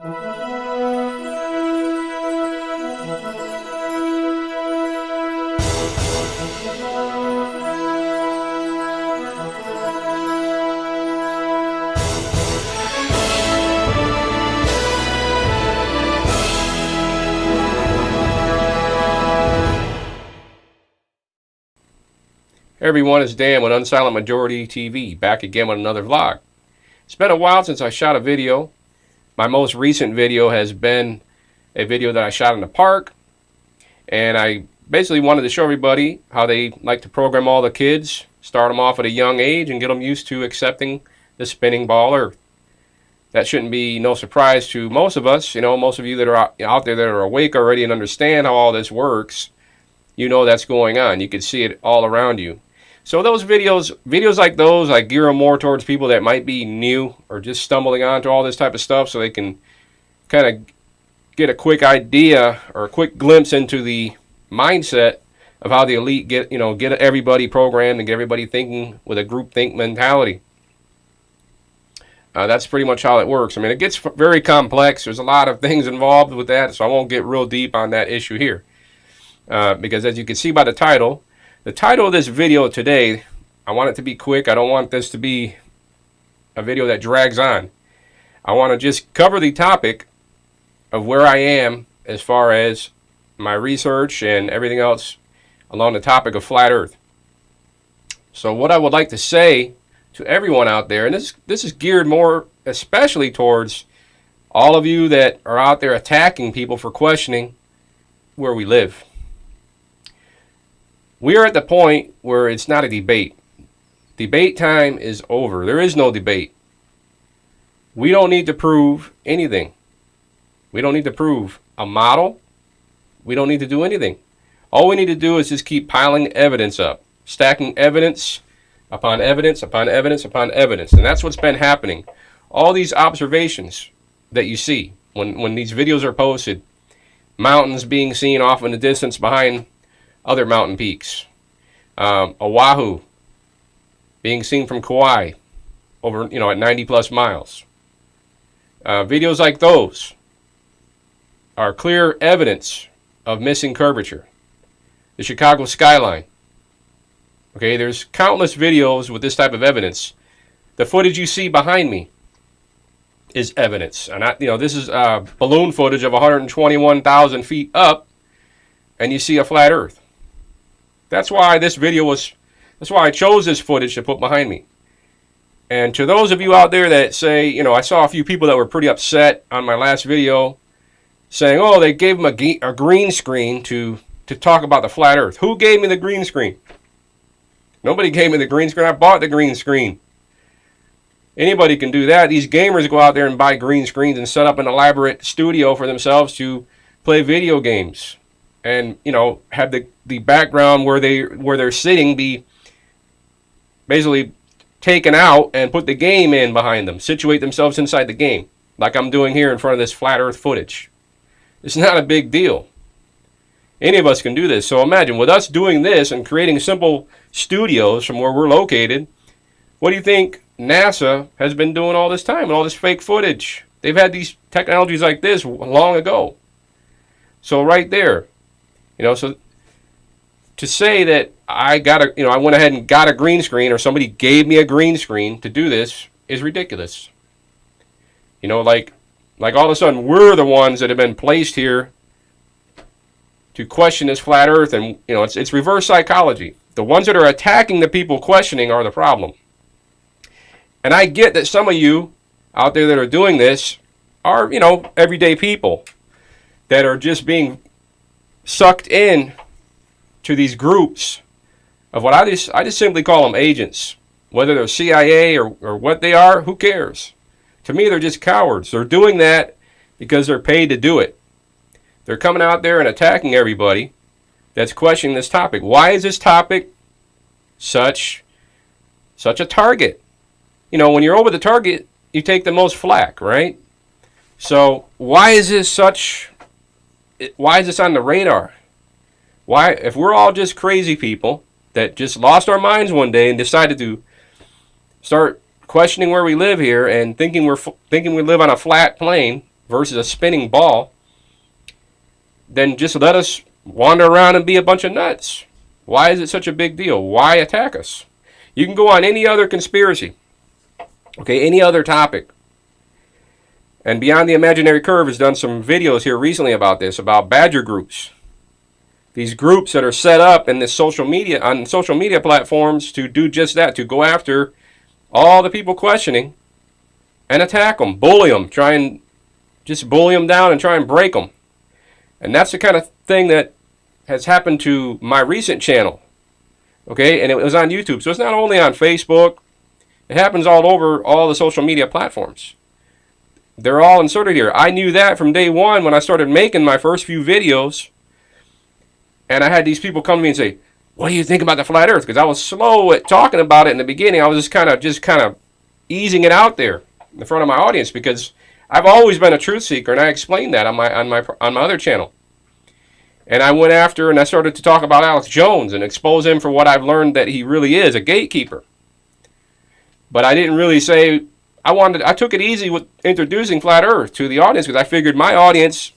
Hey everyone, it's Dan with Unsilent Majority TV, back again with another vlog. It's been a while since I shot a video. My most recent video has been a video that I shot in the park, and I basically wanted to show everybody how they like to program all the kids, start them off at a young age and get them used to accepting the spinning ball Earth. That shouldn't be no surprise to most of us. You know, most of you that are out there that are awake already and understand how all this works, you know that's going on. You can see it all around you. So those videos like those, I gear them more towards people that might be new or just stumbling onto all this type of stuff, so they can kind of get a quick idea or a quick glimpse into the mindset of how the elite get everybody programmed and get everybody thinking with a groupthink mentality. That's pretty much how it works. I mean, it gets very complex. There's a lot of things involved with that, so I won't get real deep on that issue here. Because as you can see by the title of this video today, I want it to be quick. I don't want this to be a video that drags on. I want to just cover the topic of where I am as far as my research and everything else along the topic of flat Earth. So what I would like to say to everyone out there, and this is geared more especially towards all of you that are out there attacking people for questioning where we live. We are at the point where it's not a debate. Debate time is over. There is no debate. We don't need to prove anything. We don't need to prove a model. We don't need to do anything. All we need to do is just keep piling evidence up, stacking evidence upon evidence upon evidence upon evidence. And that's what's been happening. All these observations that you see when these videos are posted, mountains being seen off in the distance behind other mountain peaks, Oahu being seen from Kauai over, at 90 plus miles. Videos like those are clear evidence of missing curvature. The Chicago skyline. Okay, there's countless videos with this type of evidence. The footage you see behind me is evidence. And this is balloon footage of 121,000 feet up, and you see a flat Earth. That's why that's why I chose this footage to put behind me. And to those of you out there that say, I saw a few people that were pretty upset on my last video saying, oh, they gave them a green screen to talk about the flat Earth. Who gave me the green screen? Nobody gave me the green screen. I bought the green screen. Anybody can do that. These gamers go out there and buy green screens and set up an elaborate studio for themselves to play video games. And have the background where they're sitting be basically taken out and put the game in behind them, situate themselves inside the game, like I'm doing here in front of this flat Earth footage. It's not a big deal. Any of us can do this. So imagine with us doing this and creating simple studios from where we're located, what do you think NASA has been doing all this time and all this fake footage? They've had these technologies like this long ago. So right there, so to say that I went ahead and got a green screen or somebody gave me a green screen to do this is ridiculous. Like all of a sudden we're the ones that have been placed here to question this flat Earth, and it's reverse psychology. The ones that are attacking the people questioning are the problem. And I get that some of you out there that are doing this are, everyday people that are just being sucked in to these groups of what I just simply call them agents. Whether they're CIA or what they are, who cares? To me, they're just cowards. They're doing that because they're paid to do it. They're coming out there and attacking everybody that's questioning this topic. Why is this topic such a target? When you're over the target, you take the most flack, right? So why is this on the radar? Why, if we're all just crazy people that just lost our minds one day and decided to start questioning where we live here and thinking we live on a flat plane, versus a spinning ball, then just let us wander around and be a bunch of nuts. Why is it such a big deal? Why attack us? You can go on any other conspiracy, okay, any other topic. And Beyond the Imaginary Curve has done some videos here recently about this, about badger groups. These groups that are set up in this social media, on social media platforms, to do just that, to go after all the people questioning and attack them, bully them, try and just bully them down and try and break them. And that's the kind of thing that has happened to my recent channel. Okay, and it was on YouTube. So it's not only on Facebook. It happens all over all the social media platforms. They're all inserted here. I knew that from day one when I started making my first few videos. And I had these people come to me and say, what do you think about the flat earth? Because I was slow at talking about it in the beginning. I was just kind of easing it out there in front of my audience, because I've always been a truth seeker, and I explained that on my other channel. And I went after and I started to talk about Alex Jones and expose him for what I've learned that he really is, a gatekeeper. But I didn't really say, I took it easy with introducing Flat Earth to the audience, because I figured my audience,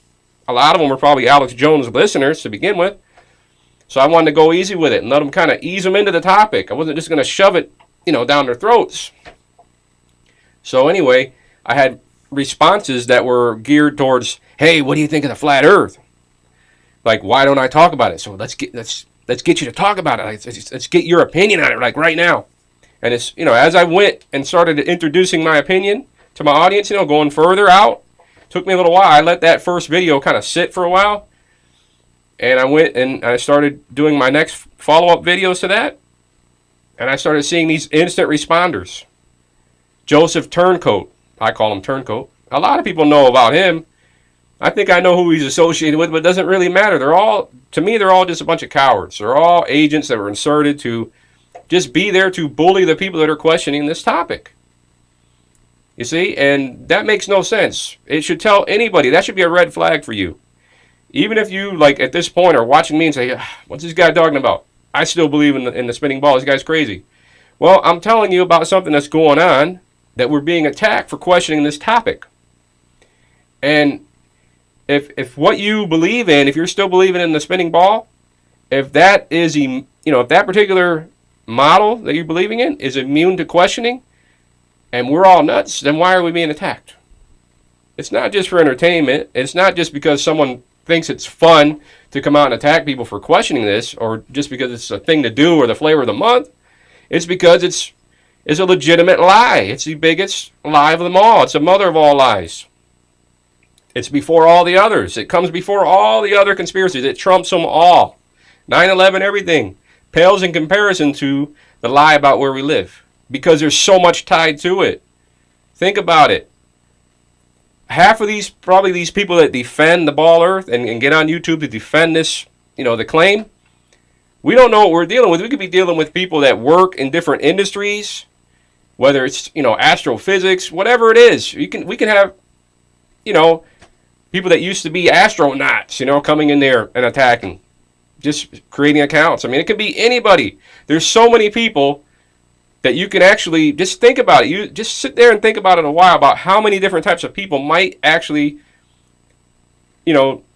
a lot of them were probably Alex Jones listeners to begin with. So I wanted to go easy with it and let them kind of ease them into the topic. I wasn't just going to shove it, down their throats. So anyway, I had responses that were geared towards, hey, what do you think of the flat earth? Like, why don't I talk about it? So let's get you to talk about it. Let's get your opinion on it, like right now. And it's, as I went and started introducing my opinion to my audience, going further out, took me a little while. I let that first video kind of sit for a while. And I went and I started doing my next follow-up videos to that. And I started seeing these instant responders. Joseph Turncoat. I call him Turncoat. A lot of people know about him. I think I know who he's associated with, but it doesn't really matter. To me, they're all just a bunch of cowards. They're all agents that were inserted to just be there to bully the people that are questioning this topic. You see? And that makes no sense. It should tell anybody. That should be a red flag for you. Even if you, like, at this point are watching me and say, what's this guy talking about? I still believe in the spinning ball. This guy's crazy. Well, I'm telling you about something that's going on, that we're being attacked for questioning this topic. And if what you believe in, if you're still believing in the spinning ball, if that is, if that particular model that you're believing in is immune to questioning, and we're all nuts, then why are we being attacked? It's not just for entertainment. It's not just because someone thinks it's fun to come out and attack people for questioning this, or just because it's a thing to do or the flavor of the month. It's because it's a legitimate lie. It's the biggest lie of them all. It's the mother of all lies. It's before all the others. It comes before all the other conspiracies. It trumps them all. 9/11, everything pales in comparison to the lie about where we live, because there's so much tied to it. Think about it. Half of these people that defend the ball earth and get on YouTube to defend this, the claim, we don't know what we're dealing with. We could be dealing with people that work in different industries, whether it's, astrophysics, whatever it is. We can have, people that used to be astronauts, coming in there and attacking, just creating accounts. I mean, it could be anybody. There's so many people that you can actually just think about it. You just sit there and think about it a while, about how many different types of people might actually,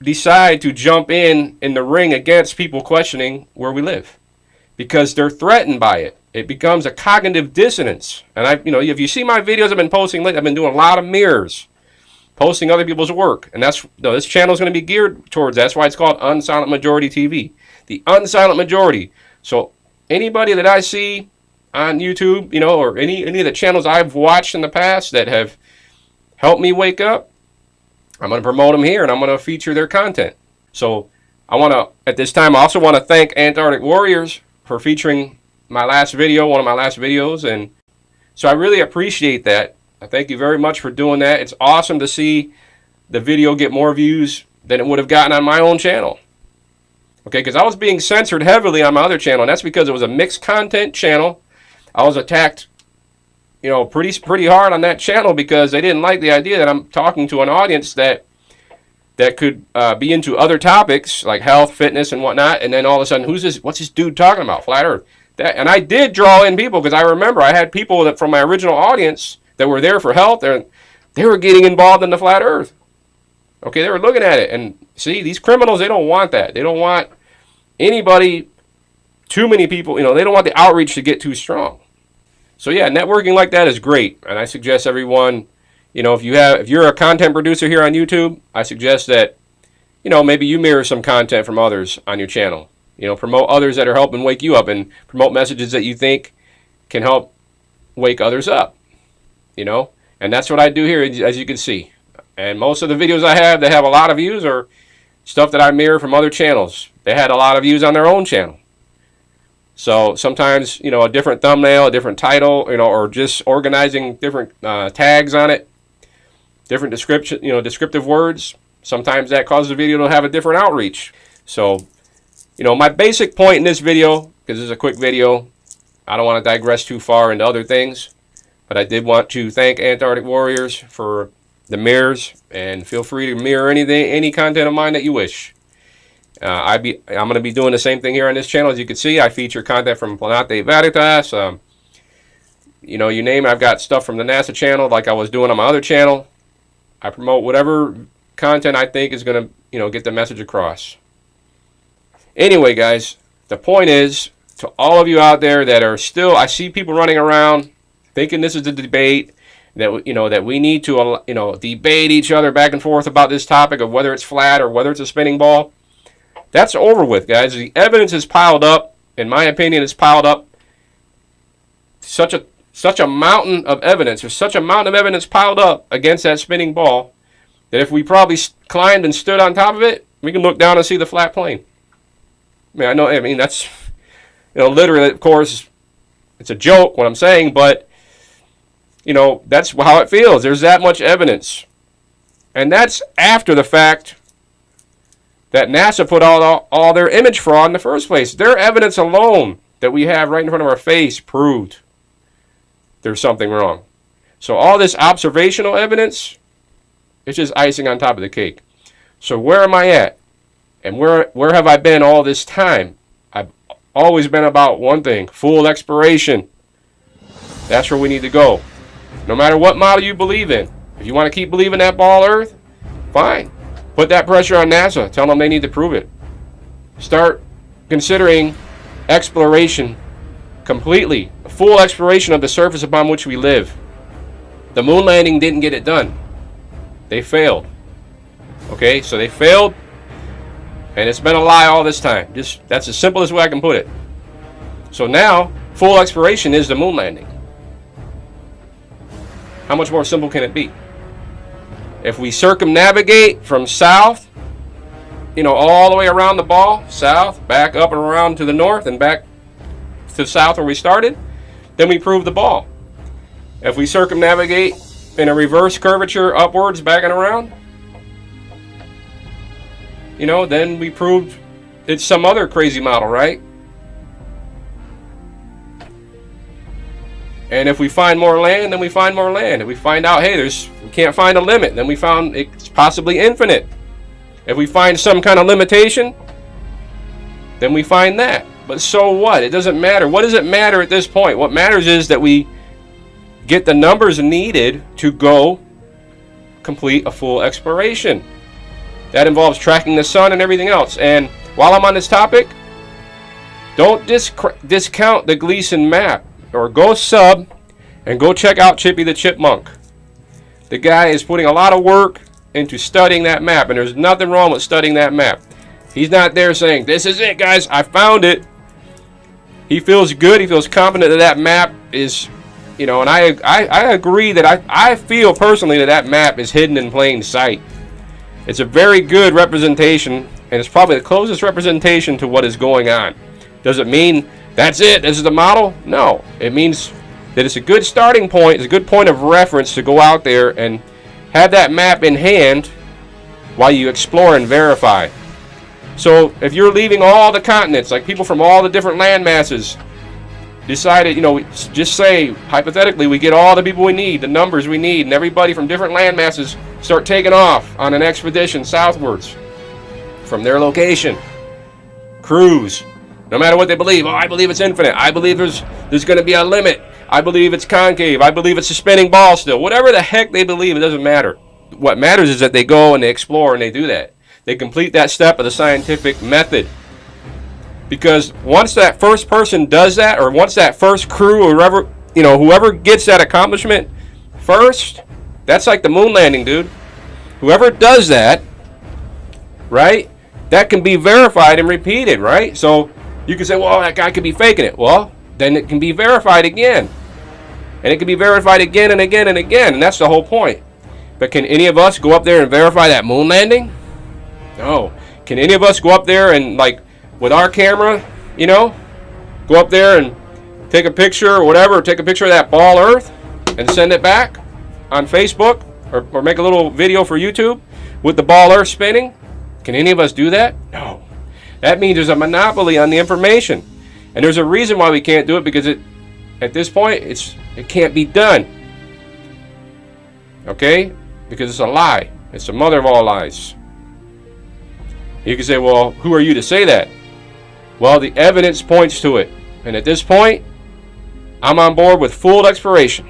decide to jump in the ring against people questioning where we live, because they're threatened by it. It becomes a cognitive dissonance. And if you see my videos I've been posting lately, I've been doing a lot of mirrors, posting other people's work, and this channel is going to be geared towards that. That's why it's called Unsilent Majority TV, the Unsilent Majority. So anybody that I see on YouTube, or any of the channels I've watched in the past that have helped me wake up, I'm going to promote them here, and I'm going to feature their content. So at this time, I also want to thank Antarctic Warriors for featuring my last video, one of my last videos. And so I really appreciate that. I thank you very much for doing that. It's awesome to see the video get more views than it would have gotten on my own channel. Okay, because I was being censored heavily on my other channel, and that's because it was a mixed content channel. I was attacked, pretty hard on that channel, because they didn't like the idea that I'm talking to an audience that could be into other topics like health, fitness, and whatnot. And then all of a sudden, what's this dude talking about? Flat Earth. And I did draw in people, because I remember I had people from my original audience that were there for health, and they were getting involved in the Flat Earth. Okay, they were looking at it, and see, these criminals, they don't want that. They don't want anybody, too many people, you know, they don't want the outreach to get too strong. So yeah, networking like that is great, and I suggest everyone, you know, if you're a content producer here on YouTube, I suggest that, you know, maybe you mirror some content from others on your channel. You know, promote others that are helping wake you up, and promote messages that you think can help wake others up, you know, and that's what I do here, as you can see. And most of the videos I have that have a lot of views are stuff that I mirror from other channels. They had a lot of views on their own channel. So sometimes, you know, a different thumbnail, a different title, you know, or just organizing different tags on it, different description, you know, descriptive words. Sometimes that causes the video to have a different outreach. So, you know, my basic point in this video, because this is a quick video, I don't want to digress too far into other things, but I did want to thank Antarctic Warriors for the mirrors, and feel free to mirror anything, any content of mine that you wish. I'm going to be doing the same thing here on this channel. As you can see, I feature content from Planete Veritas. You know, you name it. I've got stuff from the NASA channel, like I was doing on my other channel. I promote whatever content I think is going to, you know, get the message across. Anyway, guys, the point is, to all of you out there that are still, I see people running around thinking this is a debate, that, you know, that we need to, you know, debate each other back and forth about this topic of whether it's flat or whether it's a spinning ball. That's over with, guys. The evidence is piled up. In my opinion, it's piled up. Such a mountain of evidence. There's such a mountain of evidence piled up against that spinning ball that if we probably climbed and stood on top of it, we can look down and see the flat plane. I mean, that's, you know, literally, of course, it's a joke what I'm saying, but, you know, that's how it feels. There's that much evidence. And that's after the fact that NASA put all their image fraud in the first place. Their evidence alone that we have right in front of our face proved there's something wrong. So all this observational evidence, it's just icing on top of the cake. So where am I at? And where have I been all this time? I've always been about one thing: full exploration. That's where we need to go. No matter what model you believe in. If you want to keep believing that ball Earth, fine. Put that pressure on NASA. Tell them they need to prove it. Start considering exploration completely. A full exploration of the surface upon which we live. The moon landing didn't get it done. They failed. Okay, so they failed, and it's been a lie all this time. Just, that's the simplest way I can put it. So now, full exploration is the moon landing. How much more simple can it be? If we circumnavigate from south, you know, all the way around the ball, south, back up and around to the north, and back to the south where we started, then we prove the ball. If we circumnavigate in a reverse curvature upwards, back and around, you know, then we proved it's some other crazy model, right? And if we find more land, then we find more land. If we find out, hey, we can't find a limit, then we found it's possibly infinite. If we find some kind of limitation, then we find that. But so what? It doesn't matter. What does it matter at this point? What matters is that we get the numbers needed to go complete a full exploration. That involves tracking the sun and everything else. And while I'm on this topic, don't discount the Gleason map. Or go sub and go check out Chippy the Chipmunk. The guy is putting a lot of work into studying that map, and there's nothing wrong with studying that map. He's not there saying, this is it, guys, I found it. He feels good, he feels confident that that map is, you know, and I agree that I feel personally that that map is hidden in plain sight. It's a very good representation, and it's probably the closest representation to what is going on. Does it mean that's it, this is the model? No. It means that it's a good starting point, it's a good point of reference to go out there and have that map in hand while you explore and verify. So if you're leaving all the continents, like people from all the different land masses decided, you know, just say, hypothetically, we get all the people we need, the numbers we need, and everybody from different land masses start taking off on an expedition southwards from their location. Cruise. No matter what they believe. Oh, I believe it's infinite. I believe there's going to be a limit. I believe it's concave. I believe it's a spinning ball still. Whatever the heck they believe, it doesn't matter. what matters is that they go and they explore and they do that. They complete that step of the scientific method. Because once that first person does that, or once that first crew, or whoever gets that accomplishment first, that's like the moon landing, dude. Whoever does that, right, that can be verified and repeated, right? So you can say, well, that guy could be faking it. Well, then it can be verified again. And it can be verified again and again and again. And that's the whole point. But can any of us go up there and verify that moon landing? No. Can any of us go up there and, like, with our camera, go up there and take a picture or whatever, take a picture of that ball Earth and send it back on Facebook or make a little video for YouTube with the ball Earth spinning? Can any of us do that? No. That means there's a monopoly on the information. And there's a reason why we can't do it, because at this point, it can't be done. Okay? Because it's a lie. It's the mother of all lies. You can say, well, who are you to say that? Well, the evidence points to it. And at this point, I'm on board with full exploration.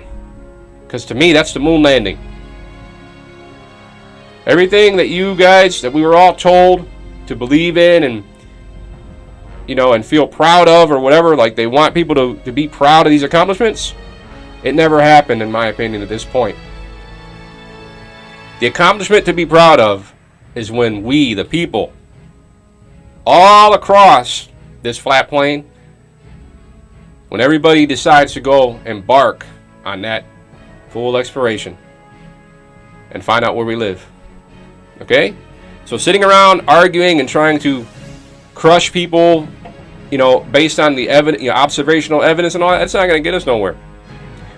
Because to me, that's the moon landing. Everything that you guys, that we were all told to believe in and, and feel proud of or whatever, like they want people to be proud of these accomplishments, it never happened, in my opinion, at this point. The accomplishment to be proud of is when we, the people, all across this flat plane, when everybody decides to go embark on that full exploration and find out where we live. Okay? So sitting around arguing and trying to crush people, based on the evidence, observational evidence and all that, that's not going to get us nowhere.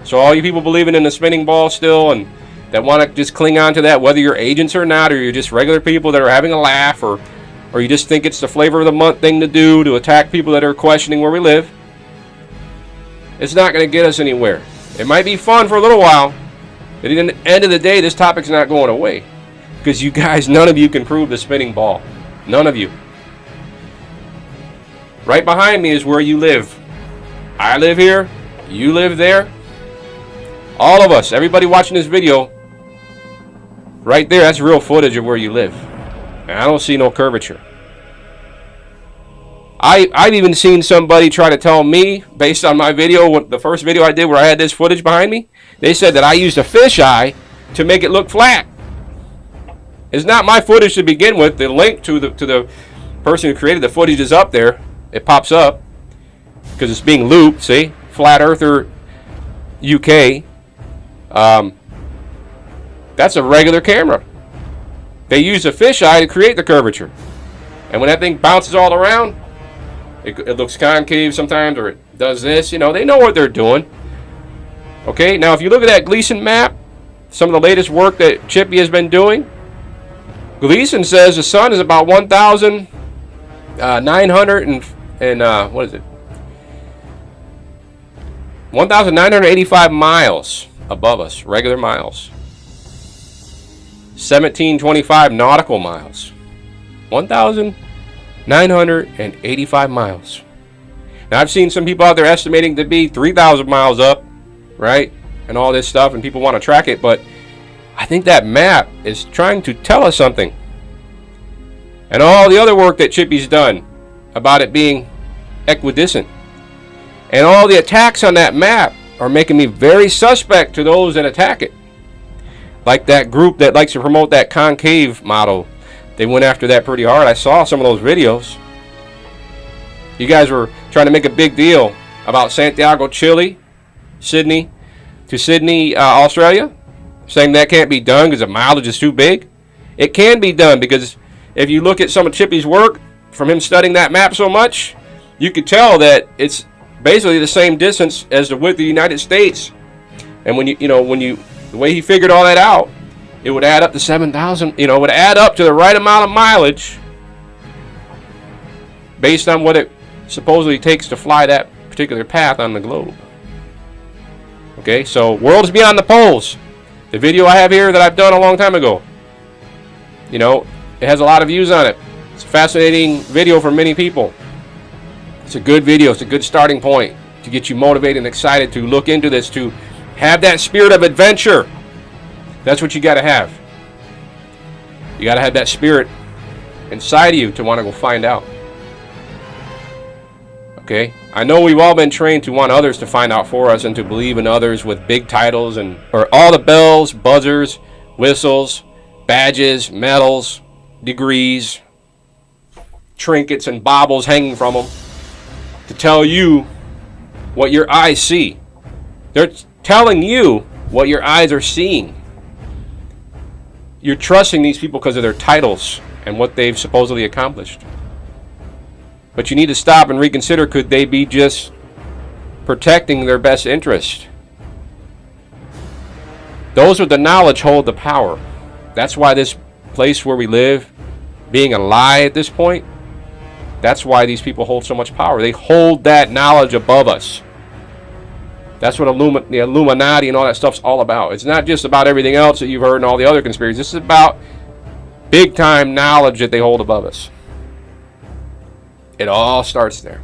So all you people believing in the spinning ball still and that want to just cling on to that, whether you're agents or not, or you're just regular people that are having a laugh, or you just think it's the flavor of the month thing to do to attack people that are questioning where we live, it's not going to get us anywhere. It might be fun for a little while, but at the end of the day, this topic's not going away. Because you guys, none of you can prove the spinning ball. None of you. Right behind me is where you live. I live here. You live there. All of us, everybody watching this video, right there, that's real footage of where you live. And I don't see no curvature. I've even seen somebody try to tell me, based on my video, the first video I did where I had this footage behind me, they said that I used a fisheye to make it look flat. It's not my footage to begin with. The link to the person who created the footage is up there. It pops up because it's being looped. See, Flat Earther UK. That's a regular camera. They use a fisheye to create the curvature, and when that thing bounces all around, it looks concave sometimes, or it does this. They know what they're doing. Okay, now if you look at that Gleason map, some of the latest work that Chippy has been doing, Gleason says the sun is about 1,900 and what is it? 1,985 miles above us, regular miles. 1,725 nautical miles. 1,985 miles. Now I've seen some people out there estimating to be 3,000 miles up, right? And all this stuff, and people want to track it, but I think that map is trying to tell us something. And all the other work that Chippy's done about it being equidistant. And all the attacks on that map are making me very suspect to those that attack it. Like that group that likes to promote that concave model. They went after that pretty hard. I saw some of those videos. You guys were trying to make a big deal about Santiago, Chile, Sydney, Australia, saying that can't be done because the mileage is too big. It can be done, because if you look at some of Chippy's work, from him studying that map so much, you could tell that it's basically the same distance as the width of the United States. And when the way he figured all that out, it would add up to 7,000, it would add up to the right amount of mileage based on what it supposedly takes to fly that particular path on the globe. Okay, so Worlds Beyond the Poles, the video I have here that I've done a long time ago, it has a lot of views on it. It's a fascinating video for many people. It's a good video. It's a good starting point to get you motivated and excited to look into this, to have that spirit of adventure. That's what you got to have. You got to have that spirit inside of you to want to go find out. Okay? I know we've all been trained to want others to find out for us and to believe in others with big titles and or all the bells, buzzers, whistles, badges, medals, degrees, trinkets and baubles hanging from them to tell you what your eyes see. They're telling you what your eyes are seeing. You're trusting these people because of their titles and what they've supposedly accomplished. But you need to stop and reconsider, could they be just protecting their best interest? Those with the knowledge hold the power. That's why this place where we live, being a lie at this point, that's why these people hold so much power. They hold that knowledge above us. That's what the Illuminati and all that stuff's all about. It's not just about everything else that you've heard and all the other conspiracies. This is about big time knowledge that they hold above us. It all starts there.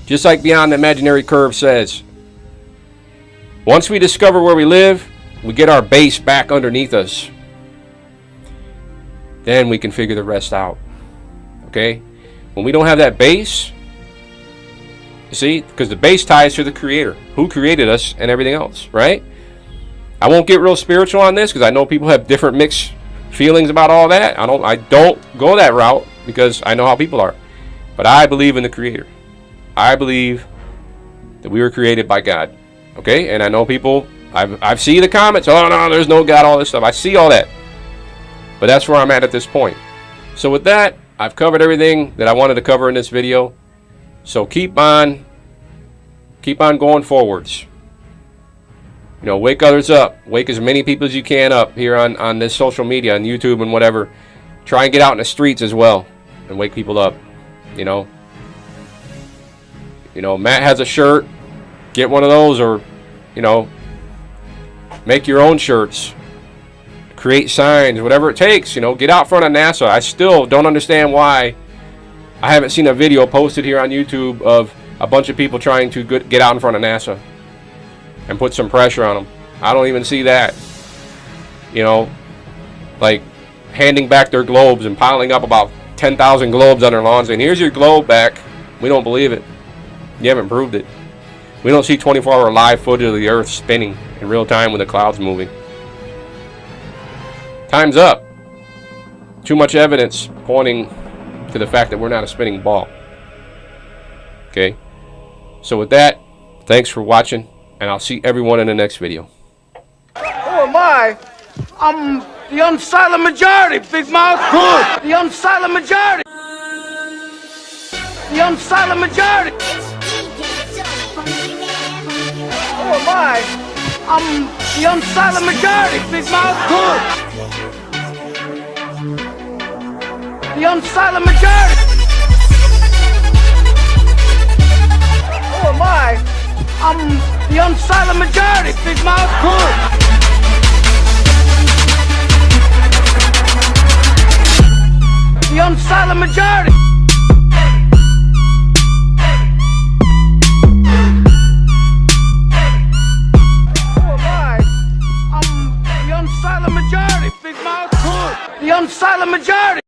Just like Beyond the Imaginary Curve says, once we discover where we live, we get our base back underneath us. Then we can figure the rest out. Okay? When we don't have that base, you see, because the base ties to the Creator, who created us and everything else, right? I won't get real spiritual on this because I know people have different mixed feelings about all that. I don't go that route because I know how people are. But I believe in the Creator. I believe that we were created by God. Okay? And I know people, I've seen the comments, oh no, there's no God, all this stuff. I see all that. But that's where I'm at this point. So with that, I've covered everything that I wanted to cover in this video. So keep on going forwards. You know, wake others up. Wake as many people as you can up here on this social media, on YouTube and whatever. Try and get out in the streets as well and wake people up. You know, Matt has a shirt. Get one of those, or, make your own shirts. Create signs, whatever it takes, get out front of NASA. I still don't understand why I haven't seen a video posted here on YouTube of a bunch of people trying to get out in front of NASA and put some pressure on them. I don't even see that. Like handing back their globes and piling up about 10,000 globes on their lawn saying, here's your globe back. We don't believe it. You haven't proved it. We don't see 24-hour live footage of the Earth spinning in real time with the clouds moving. Time's up. Too much evidence pointing to the fact that we're not a spinning ball. Okay? So with that, thanks for watching, and I'll see everyone in the next video. Who am I? I'm the unsilent majority, Big Mouth. Good. The unsilent majority. The unsilent majority. Who am I? I'm the unsilent majority, Big Mouth. Good. The unsilent majority. Who am I? I'm the unsilent majority, Big Mouth. Good. The unsilent majority. Who am I? I'm the unsilent majority, Big Mouth. Good. The unsilent majority.